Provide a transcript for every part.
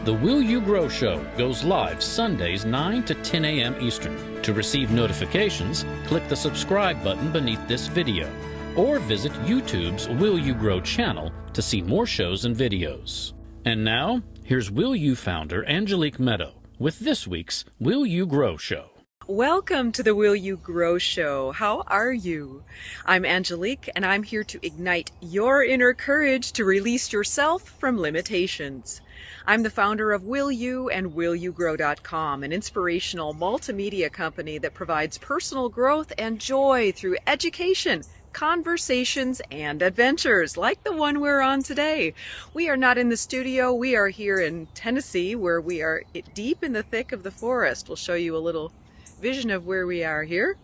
The Will You Grow Show goes live Sundays 9 to 10 a.m. Eastern. To receive notifications, click the subscribe button beneath this video, or visit YouTube's Will You Grow channel to see more shows and videos. And now, here's Will You founder Angelique Medow with this week's Will You Grow Show. Welcome to the Will You Grow Show. How are you? I'm Angelique, and I'm here to ignite your inner courage to release yourself from limitations. I'm the founder of Will You and WillYouGrow.com, an inspirational multimedia company that provides personal growth and joy through education, conversations, and adventures like the one we're on today. We are not in the studio. We are here in Tennessee, where we are deep in the thick of the forest. We'll show you a little vision of where we are here.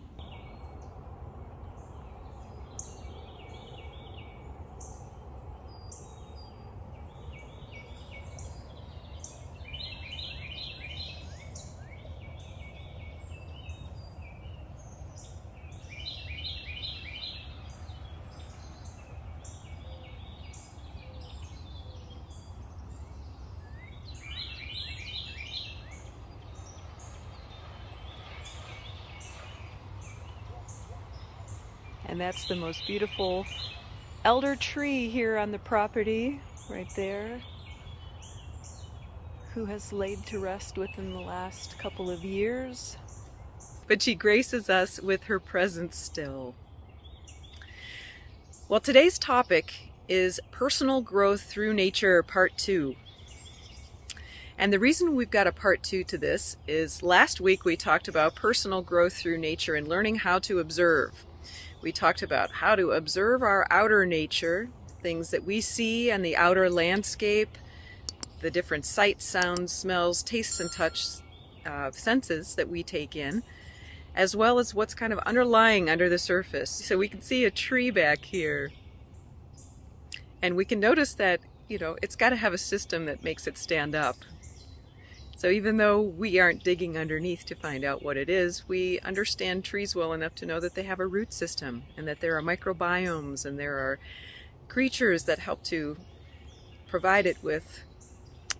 And that's the most beautiful elder tree here on the property, right there, who has laid to rest within the last couple of years. But she graces us with her presence still. Well, today's topic is Personal Growth Through Nature, Part 2. And the reason we've got a Part 2 to this is last week we talked about personal growth through nature and learning how to observe. We talked about how to observe our outer nature, things that we see and the outer landscape, the different sights, sounds, smells, tastes, and touch senses that we take in, as well as what's kind of underlying under the surface. So we can see a tree back here. And we can notice that, it's got to have a system that makes it stand up. So even though we aren't digging underneath to find out what it is, we understand trees well enough to know that they have a root system and that there are microbiomes and there are creatures that help to provide it with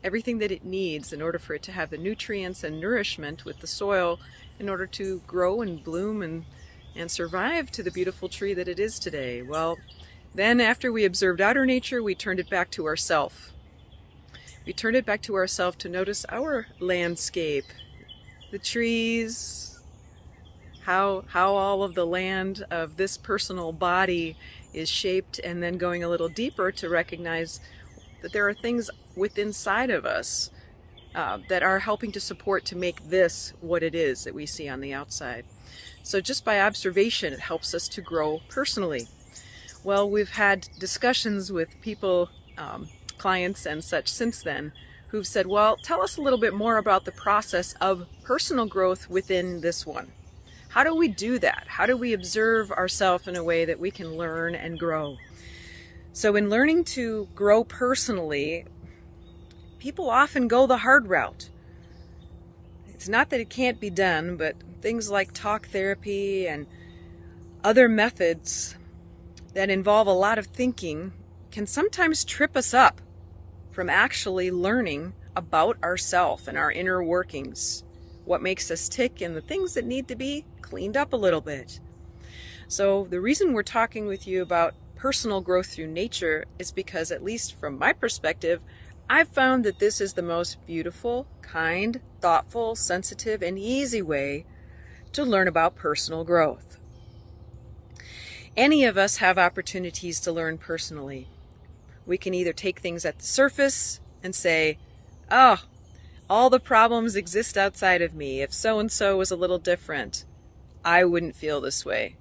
everything that it needs in order for it to have the nutrients and nourishment with the soil in order to grow and bloom and survive to the beautiful tree that it is today. Well, then after we observed outer nature, we turned it back to ourself. We turned it back to ourselves to notice our landscape, the trees, how all of the land of this personal body is shaped, and then going a little deeper to recognize that there are things within inside of us that are helping to support to make this what it is that we see on the outside. So just by observation, it helps us to grow personally. Well, we've had discussions with people, clients and such since then, who've said, well, tell us a little bit more about the process of personal growth within this one. How do we do that? How do we observe ourselves in a way that we can learn and grow? So in learning to grow personally, people often go the hard route. It's not that it can't be done, but things like talk therapy and other methods that involve a lot of thinking can sometimes trip us up from actually learning about ourselves and our inner workings, what makes us tick, and the things that need to be cleaned up a little bit. So the reason we're talking with you about personal growth through nature is because, at least from my perspective, I've found that this is the most beautiful, kind, thoughtful, sensitive, and easy way to learn about personal growth. Any of us have opportunities to learn personally. We can either take things at the surface and say, oh, all the problems exist outside of me. If so-and-so was a little different, I wouldn't feel this way.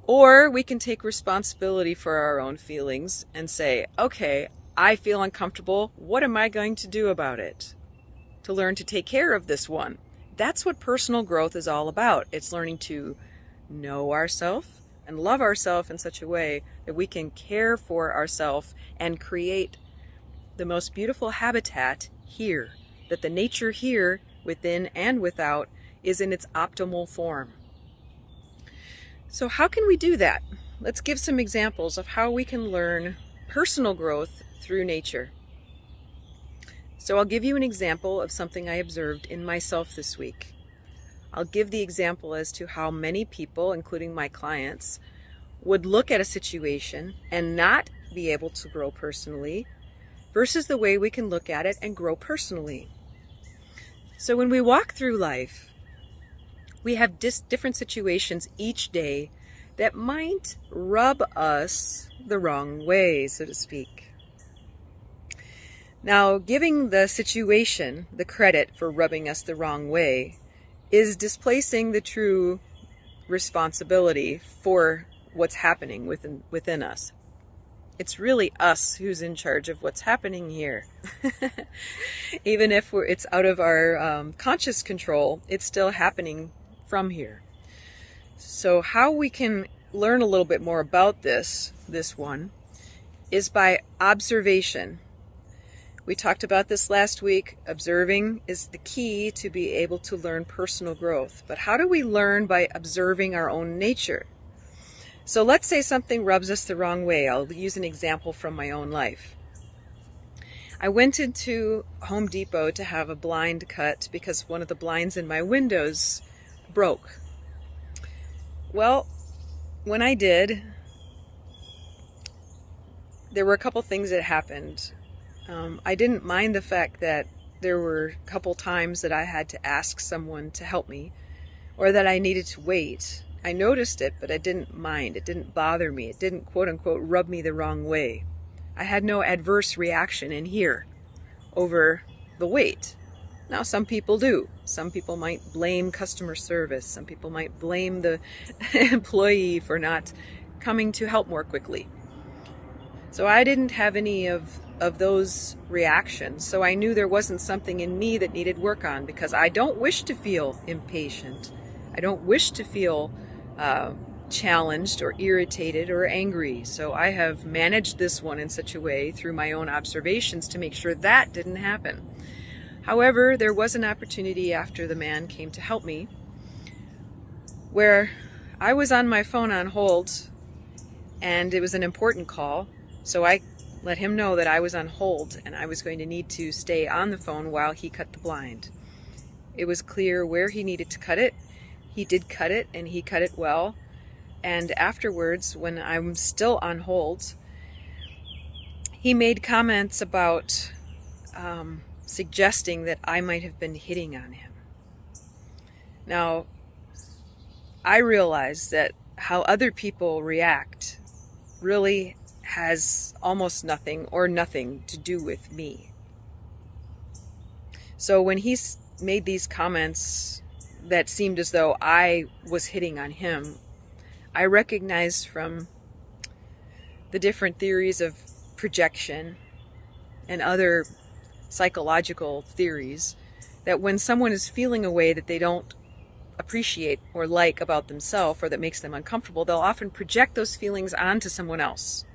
Or we can take responsibility for our own feelings and say, okay, I feel uncomfortable. What am I going to do about it? To learn to take care of this one. That's what personal growth is all about. It's learning to know ourselves and love ourselves in such a way that we can care for ourselves and create the most beautiful habitat here, that the nature here, within and without, is in its optimal form. So how can we do that? Let's give some examples of how we can learn personal growth through nature. So I'll give you an example of something I observed in myself this week. I'll give the example as to how many people, including my clients, would look at a situation and not be able to grow personally versus the way we can look at it and grow personally. So when we walk through life, we have different situations each day that might rub us the wrong way, so to speak. Now, giving the situation the credit for rubbing us the wrong way is displacing the true responsibility for what's happening within us. It's really us who's in charge of what's happening here. Even if it's out of our conscious control, it's still happening from here. So how we can learn a little bit more about this one, is by observation. We talked about this last week. Observing is the key to be able to learn personal growth. But how do we learn? By observing our own nature. So let's say something rubs us the wrong way. I'll use an example from my own life. I went into Home Depot to have a blind cut because one of the blinds in my windows broke. Well, when I did, there were a couple things that happened. I didn't mind the fact that there were a couple times that I had to ask someone to help me, or that I needed to wait. I noticed it, but I didn't mind. It didn't bother me. It didn't, quote unquote, rub me the wrong way. I had no adverse reaction in here over the wait. Now, some people do. Some people might blame customer service. Some people might blame the employee for not coming to help more quickly. So I didn't have any of those reactions. So I knew there wasn't something in me that needed work on, because I don't wish to feel impatient. I don't wish to feel challenged or irritated or angry. So I have managed this one in such a way through my own observations to make sure that didn't happen. However, there was an opportunity after the man came to help me where I was on my phone on hold, and it was an important call. So I let him know that I was on hold and I was going to need to stay on the phone while he cut the blind. It was clear where he needed to cut it. He did cut it, and he cut it well. And afterwards, when I'm still on hold, he made comments about suggesting that I might have been hitting on him. Now, I realize that how other people react really has almost nothing or nothing to do with me. So when he made these comments that seemed as though I was hitting on him, I recognized from the different theories of projection and other psychological theories that when someone is feeling a way that they don't appreciate or like about themselves, or that makes them uncomfortable, they'll often project those feelings onto someone else.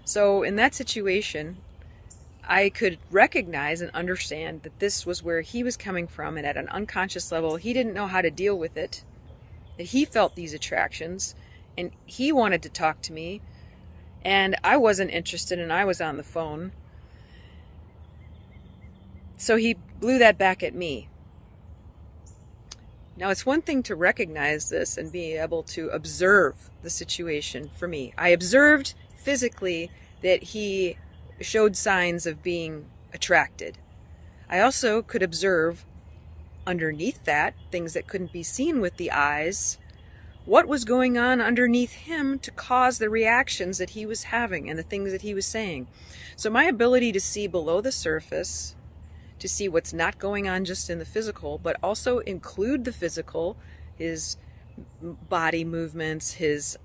So in that situation, I could recognize and understand that this was where he was coming from, and at an unconscious level, he didn't know how to deal with it, that he felt these attractions, and he wanted to talk to me, and I wasn't interested, and I was on the phone. So he blew that back at me. Now, it's one thing to recognize this and be able to observe the situation for me. I observed physically that he showed signs of being attracted. I also could observe underneath that, things that couldn't be seen with the eyes, what was going on underneath him to cause the reactions that he was having and the things that he was saying. So my ability to see below the surface, to see what's not going on just in the physical, but also include the physical, his body movements, his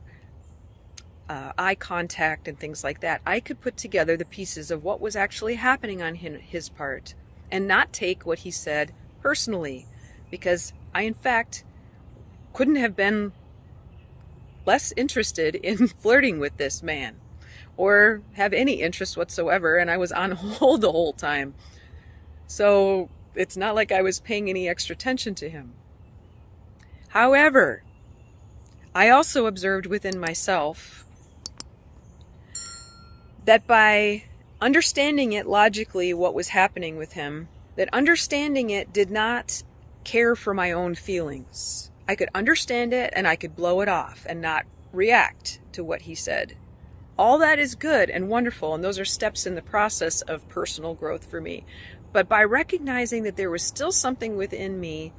eye contact and things like that. I could put together the pieces of what was actually happening on his part and not take what he said personally, because I, in fact, couldn't have been less interested in flirting with this man or have any interest whatsoever, and I was on hold the whole time. So it's not like I was paying any extra attention to him. However, I also observed within myself that by understanding it logically, what was happening with him, that understanding it did not care for my own feelings. I could understand it and I could blow it off and not react to what he said. All that is good and wonderful, and those are steps in the process of personal growth for me. But by recognizing that there was still something within me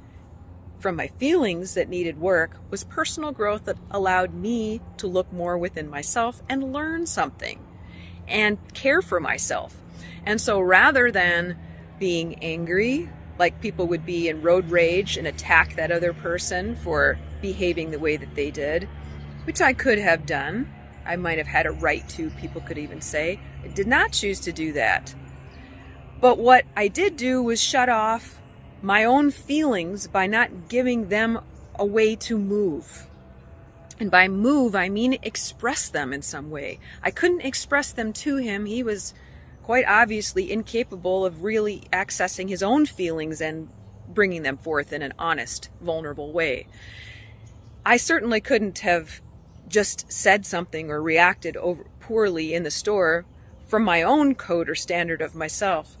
from my feelings that needed work was personal growth that allowed me to look more within myself and learn something and care for myself. And so rather than being angry, like people would be in road rage and attack that other person for behaving the way that they did, which I could have done, I might have had a right to, people could even say, I did not choose to do that. But what I did do was shut off my own feelings by not giving them a way to move. And by move, I mean express them in some way. I couldn't express them to him. He was quite obviously incapable of really accessing his own feelings and bringing them forth in an honest, vulnerable way. I certainly couldn't have just said something or reacted poorly in the store from my own code or standard of myself.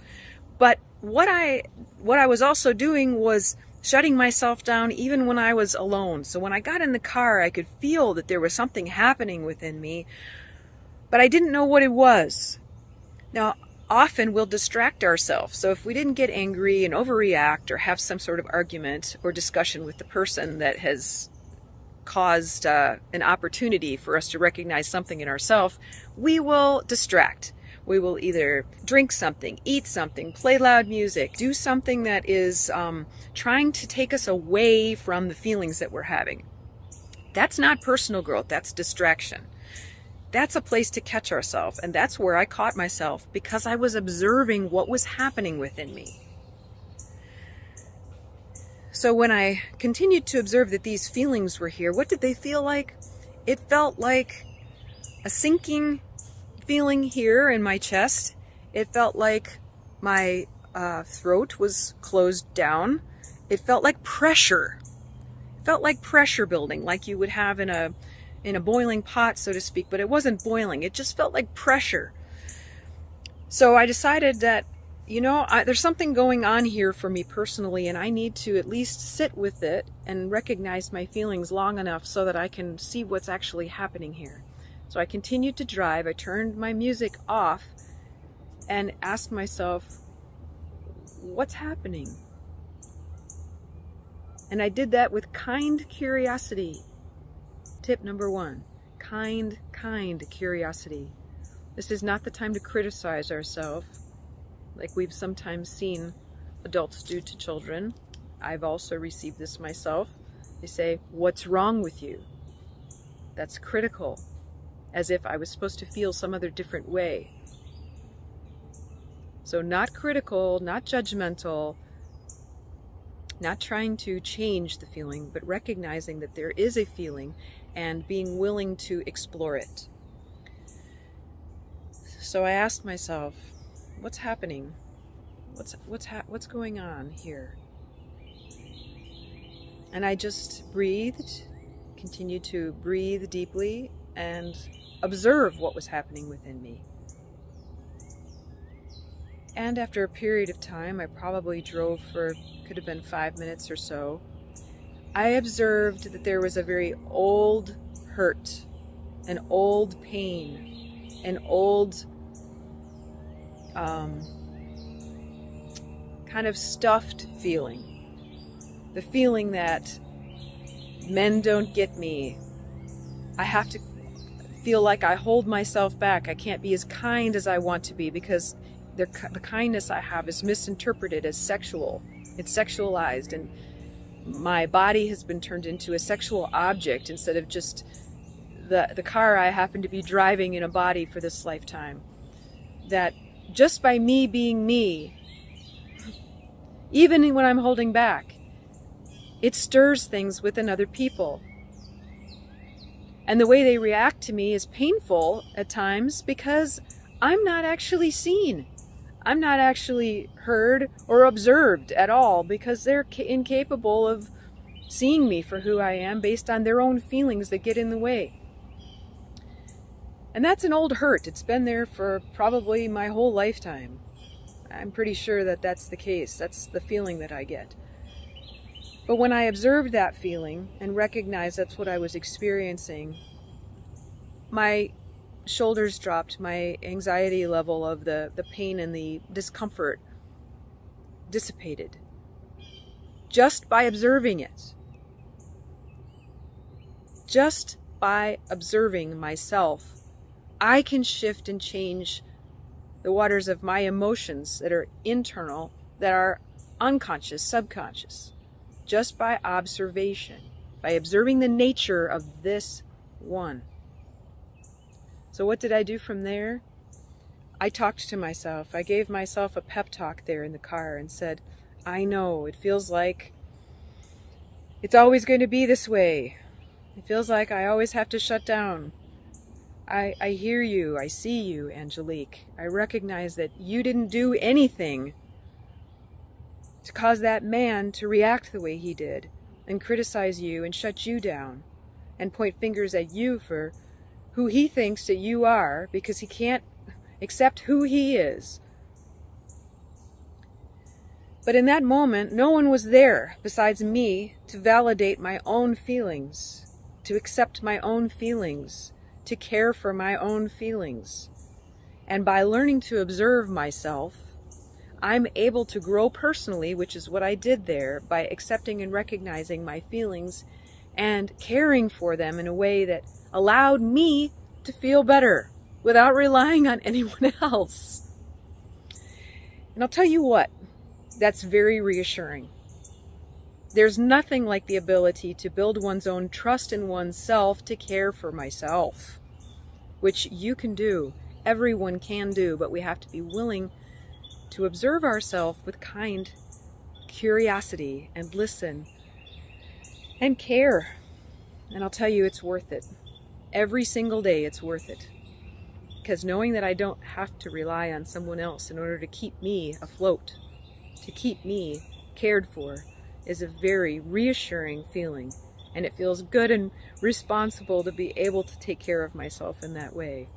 But what I was also doing was shutting myself down even when I was alone. So when I got in the car, I could feel that there was something happening within me, but I didn't know what it was. Now, often we'll distract ourselves. So if we didn't get angry and overreact or have some sort of argument or discussion with the person that has caused an opportunity for us to recognize something in ourselves, we will distract. We will either drink something, eat something, play loud music, do something that is trying to take us away from the feelings that we're having. That's not personal growth, that's distraction. That's a place to catch ourselves, and that's where I caught myself because I was observing what was happening within me. So when I continued to observe that these feelings were here, what did they feel like? It felt like a sinking feeling here in my chest. It felt like my throat was closed down. It felt like pressure. It felt like pressure building, like you would have in a boiling pot, so to speak, but it wasn't boiling. It just felt like pressure. So I decided that, there's something going on here for me personally, and I need to at least sit with it and recognize my feelings long enough so that I can see what's actually happening here. So I continued to drive. I turned my music off and asked myself, what's happening? And I did that with kind curiosity. Tip number 1, kind curiosity. This is not the time to criticize ourselves, like we've sometimes seen adults do to children. I've also received this myself. They say, what's wrong with you? That's critical, as if I was supposed to feel some other different way. So not critical, not judgmental, not trying to change the feeling, but recognizing that there is a feeling and being willing to explore it. So I asked myself, what's happening? What's going on here? And I just breathed, continued to breathe deeply and observe what was happening within me. And after a period of time, I probably drove for, could have been 5 minutes or so, I observed that there was a very old hurt, an old pain, an old kind of stuffed feeling. The feeling that men don't get me. I have to feel like I hold myself back. I can't be as kind as I want to be because the kindness I have is misinterpreted as sexual. It's sexualized, and my body has been turned into a sexual object instead of just the car I happen to be driving in a body for this lifetime. That just by me being me, even when I'm holding back, it stirs things within other people. And the way they react to me is painful at times because I'm not actually seen. I'm not actually heard or observed at all because they're incapable of seeing me for who I am based on their own feelings that get in the way. And that's an old hurt. It's been there for probably my whole lifetime. I'm pretty sure that that's the case. That's the feeling that I get. But when I observed that feeling and recognized that's what I was experiencing, my shoulders dropped, my anxiety level of the pain and the discomfort dissipated. Just by observing it. Just by observing myself, I can shift and change the waters of my emotions that are internal, that are unconscious, subconscious, just by observation, by observing the nature of this one. So what did I do from there? I talked to myself. I gave myself a pep talk there in the car and said, I know, it feels like it's always going to be this way. It feels like I always have to shut down. I hear you, I see you, Angelique. I recognize that you didn't do anything to cause that man to react the way he did and criticize you and shut you down and point fingers at you for who he thinks that you are because he can't accept who he is. But in that moment, no one was there besides me to validate my own feelings, to accept my own feelings, to care for my own feelings. And by learning to observe myself, I'm able to grow personally, which is what I did there, by accepting and recognizing my feelings and caring for them in a way that allowed me to feel better without relying on anyone else. And I'll tell you what, that's very reassuring. There's nothing like the ability to build one's own trust in oneself to care for myself, which you can do. Everyone can do, but we have to be willing to observe ourselves with kind curiosity and listen and care. And I'll tell you, it's worth it. Every single day it's worth it. Because knowing that I don't have to rely on someone else in order to keep me afloat, to keep me cared for, is a very reassuring feeling, and it feels good and responsible to be able to take care of myself in that way.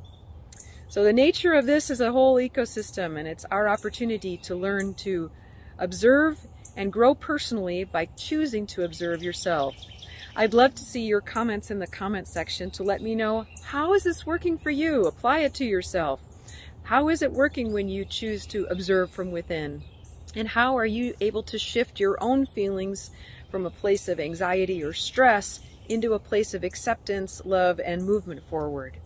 So the nature of this is a whole ecosystem, and it's our opportunity to learn to observe and grow personally by choosing to observe yourself. I'd love to see your comments in the comment section to let me know, how is this working for you? Apply it to yourself. How is it working when you choose to observe from within? And how are you able to shift your own feelings from a place of anxiety or stress into a place of acceptance, love, and movement forward?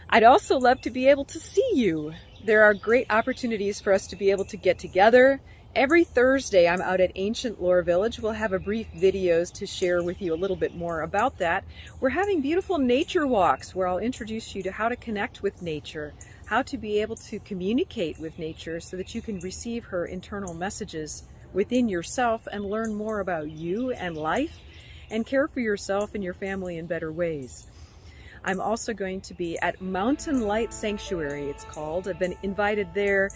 I'd also love to be able to see you. There are great opportunities for us to be able to get together. Every Thursday, I'm out at Ancient Lore Village. We'll have a brief videos to share with you a little bit more about that. We're having beautiful nature walks where I'll introduce you to how to connect with nature, how to be able to communicate with nature so that you can receive her internal messages within yourself and learn more about you and life and care for yourself and your family in better ways. I'm also going to be at Mountain Light Sanctuary, it's called. I've been invited there.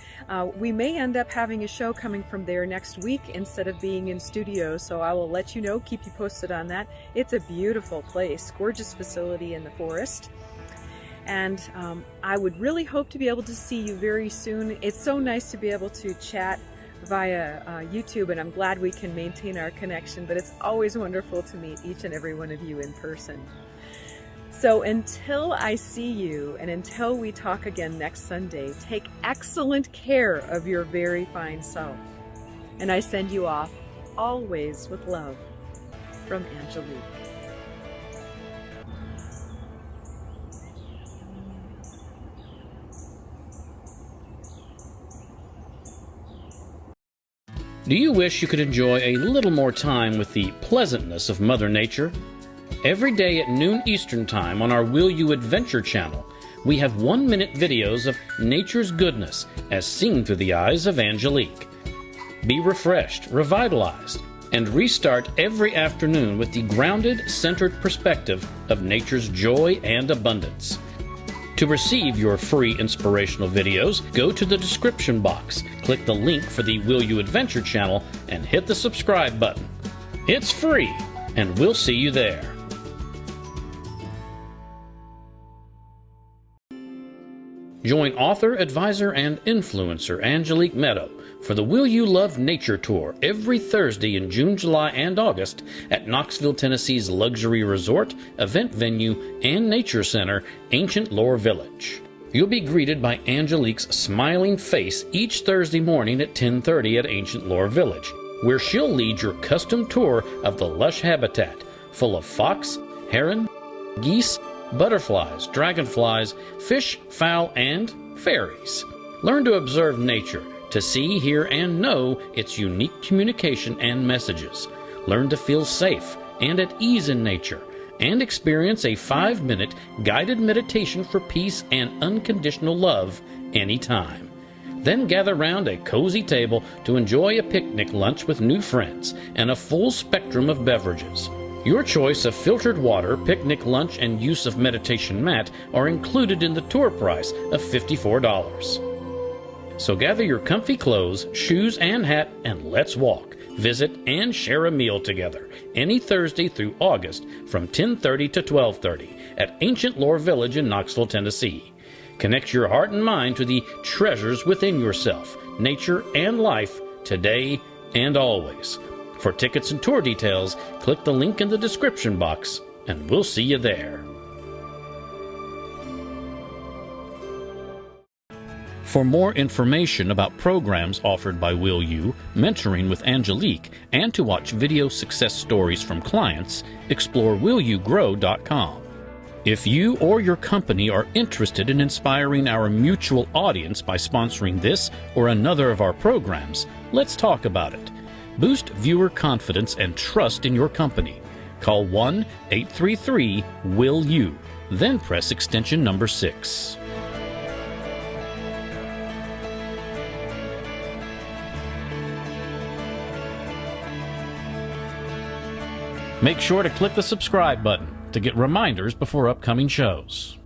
We may end up having a show coming from there next week instead of being in studio, so I will let you know, keep you posted on that. It's a beautiful place, gorgeous facility in the forest. And I would really hope to be able to see you very soon. It's so nice to be able to chat via YouTube, and I'm glad we can maintain our connection, but it's always wonderful to meet each and every one of you in person. So until I see you and until we talk again next Sunday, take excellent care of your very fine self. And I send you off always with love from Angelique. Do you wish you could enjoy a little more time with the pleasantness of Mother Nature? Every day at noon Eastern Time on our Will You Adventure channel, we have 1-minute videos of nature's goodness as seen through the eyes of Angelique. Be refreshed, revitalized, and restart every afternoon with the grounded, centered perspective of nature's joy and abundance. To receive your free inspirational videos, go to the description box, click the link for the Will You Adventure channel, and hit the subscribe button. It's free, and we'll see you there. Join author, advisor, and influencer Angelique Medow for the Will You Love Nature Tour every Thursday in June, July, and August at Knoxville, Tennessee's luxury resort, event venue, and nature center, Ancient Lore Village. You'll be greeted by Angelique's smiling face each Thursday morning at 10:30 at Ancient Lore Village, where she'll lead your custom tour of the lush habitat full of fox, heron, geese, butterflies, dragonflies, fish, fowl, and fairies. Learn to observe nature, to see, hear, and know its unique communication and messages. Learn to feel safe and at ease in nature, and experience a 5-minute guided meditation for peace and unconditional love anytime. Then gather round a cozy table to enjoy a picnic lunch with new friends and a full spectrum of beverages. Your choice of filtered water, picnic lunch, and use of meditation mat are included in the tour price of $54. So gather your comfy clothes, shoes, and hat, and let's walk, visit, and share a meal together any Thursday through August from 10:30 to 12:30 at Ancient Lore Village in Knoxville, Tennessee. Connect your heart and mind to the treasures within yourself, nature, and life today and always. For tickets and tour details, click the link in the description box, and we'll see you there. For more information about programs offered by Will You, mentoring with Angelique, and to watch video success stories from clients, explore willyougrow.com. If you or your company are interested in inspiring our mutual audience by sponsoring this or another of our programs, let's talk about it. Boost viewer confidence and trust in your company. Call 1-833-WILL-YOU, then press extension number 6. Make sure to click the subscribe button to get reminders before upcoming shows.